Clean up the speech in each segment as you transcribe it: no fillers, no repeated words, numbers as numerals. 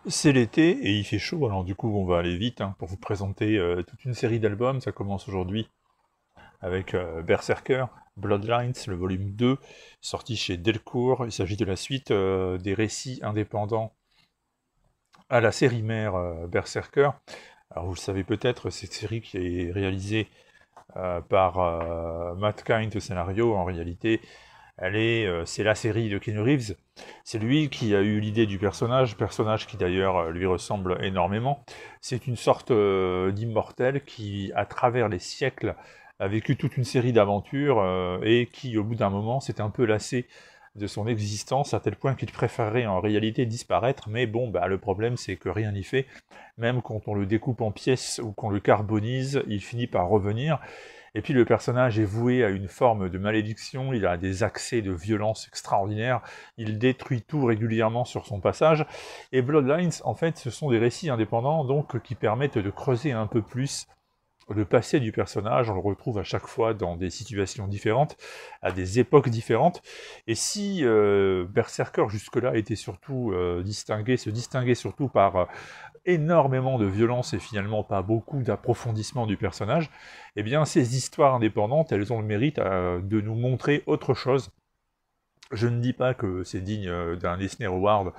C'est l'été et il fait chaud, alors du coup on va aller vite pour vous présenter toute une série d'albums. Ça commence aujourd'hui avec Berserker, Bloodlines, le volume 2, sorti chez Delcourt. Il s'agit de la suite des récits indépendants à la série mère Berserker. Alors vous le savez peut-être, cette série qui est réalisée par Matt Kindt au scénario, en réalité c'est la série de Keanu Reeves. C'est lui qui a eu l'idée du personnage qui d'ailleurs lui ressemble énormément. C'est une sorte d'immortel qui, à travers les siècles, a vécu toute une série d'aventures et qui, au bout d'un moment, s'est un peu lassé de son existence à tel point qu'il préférerait en réalité disparaître, mais bon, bah, le problème c'est que rien n'y fait. Même quand on le découpe en pièces ou qu'on le carbonise, il finit par revenir. Et puis le personnage est voué à une forme de malédiction, il a des accès de violence extraordinaires, il détruit tout régulièrement sur son passage. Et Bloodlines, en fait, ce sont des récits indépendants donc qui permettent de creuser un peu plus le passé du personnage. On le retrouve à chaque fois dans des situations différentes, à des époques différentes. Et si Berserker jusque-là était surtout se distinguait surtout par énormément de violence et finalement pas beaucoup d'approfondissement du personnage, eh bien ces histoires indépendantes, elles ont le mérite de nous montrer autre chose. Je ne dis pas que c'est digne d'un Eisner Award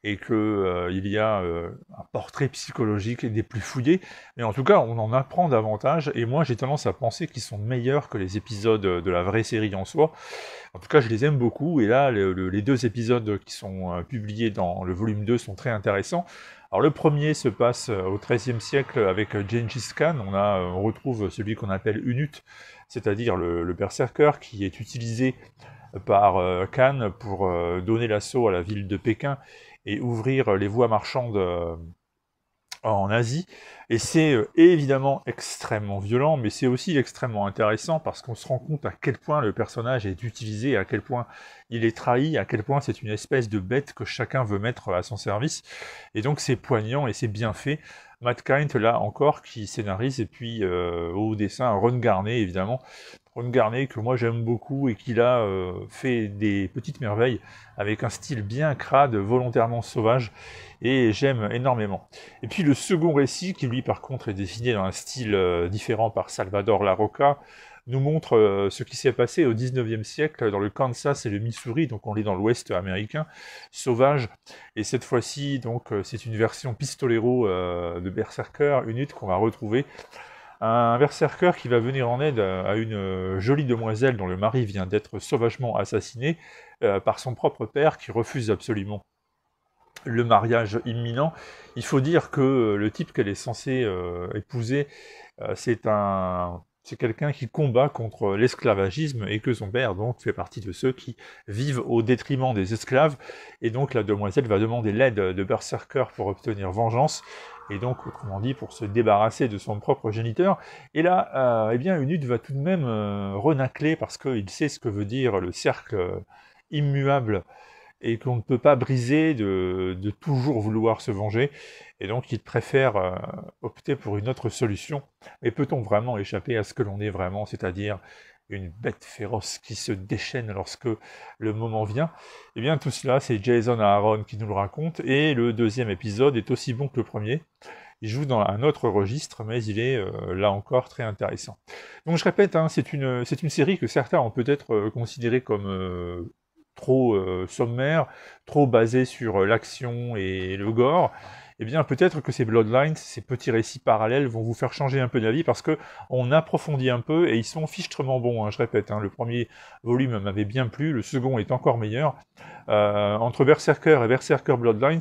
et qu'il y a un portrait psychologique des plus fouillés, mais en tout cas on en apprend davantage, et moi j'ai tendance à penser qu'ils sont meilleurs que les épisodes de la vraie série en soi. En tout cas je les aime beaucoup, et là les deux épisodes qui sont publiés dans le volume 2 sont très intéressants. Alors le premier se passe au XIIIe siècle avec Gengis Khan. On retrouve celui qu'on appelle Unut, c'est-à-dire le berserker qui est utilisé par Khan pour donner l'assaut à la ville de Pékin et ouvrir les voies marchandes en Asie. Et c'est évidemment extrêmement violent, mais c'est aussi extrêmement intéressant parce qu'on se rend compte à quel point le personnage est utilisé, à quel point il est trahi, à quel point c'est une espèce de bête que chacun veut mettre à son service. Et donc c'est poignant et c'est bien fait. Matt Kindt, là encore, qui scénarise, et puis au dessin, Ron Garnet, évidemment. Ron Garnet, que moi j'aime beaucoup, et qui là fait des petites merveilles, avec un style bien crade, volontairement sauvage, et j'aime énormément. Et puis le second récit, qui lui par contre est dessiné dans un style différent par Salvador Larroca, nous montre ce qui s'est passé au 19e siècle dans le Kansas et le Missouri, donc on est dans l'ouest américain, sauvage, et cette fois-ci, donc c'est une version pistolero de Berserker, Unit, qu'on va retrouver. Un berserker qui va venir en aide à une jolie demoiselle dont le mari vient d'être sauvagement assassiné par son propre père, qui refuse absolument le mariage imminent. Il faut dire que le type qu'elle est censée épouser, c'est quelqu'un qui combat contre l'esclavagisme, et que son père donc fait partie de ceux qui vivent au détriment des esclaves, et donc la demoiselle va demander l'aide de Berserker pour obtenir vengeance, et donc autrement dit pour se débarrasser de son propre géniteur. Et là, eh bien Unut va tout de même renacler, parce qu'il sait ce que veut dire le cercle immuable et qu'on ne peut pas briser de toujours vouloir se venger, et donc il préfère opter pour une autre solution. Mais peut-on vraiment échapper à ce que l'on est vraiment, c'est-à-dire une bête féroce qui se déchaîne lorsque le moment vient? Eh bien tout cela, c'est Jason Aaron qui nous le raconte, et le deuxième épisode est aussi bon que le premier. Il joue dans un autre registre, mais il est là encore très intéressant. Donc je répète, c'est une série que certains ont peut-être considérée comme trop sommaire, trop basée sur l'action et le gore. Eh bien peut-être que ces Bloodlines, ces petits récits parallèles, vont vous faire changer un peu d'avis, parce que on approfondit un peu, et ils sont fichtrement bons, je répète, le premier volume m'avait bien plu, le second est encore meilleur. Entre Berserker et Berserker Bloodlines,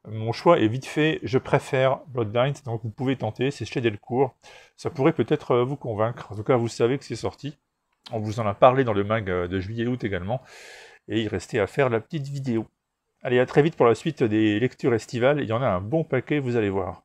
mon choix est vite fait, je préfère Bloodlines, donc vous pouvez tenter, c'est chez Delcourt, ça pourrait peut-être vous convaincre. En tout cas vous savez que c'est sorti, on vous en a parlé dans le mag de juillet-août également, et il restait à faire la petite vidéo. Allez, à très vite pour la suite des lectures estivales, il y en a un bon paquet, vous allez voir.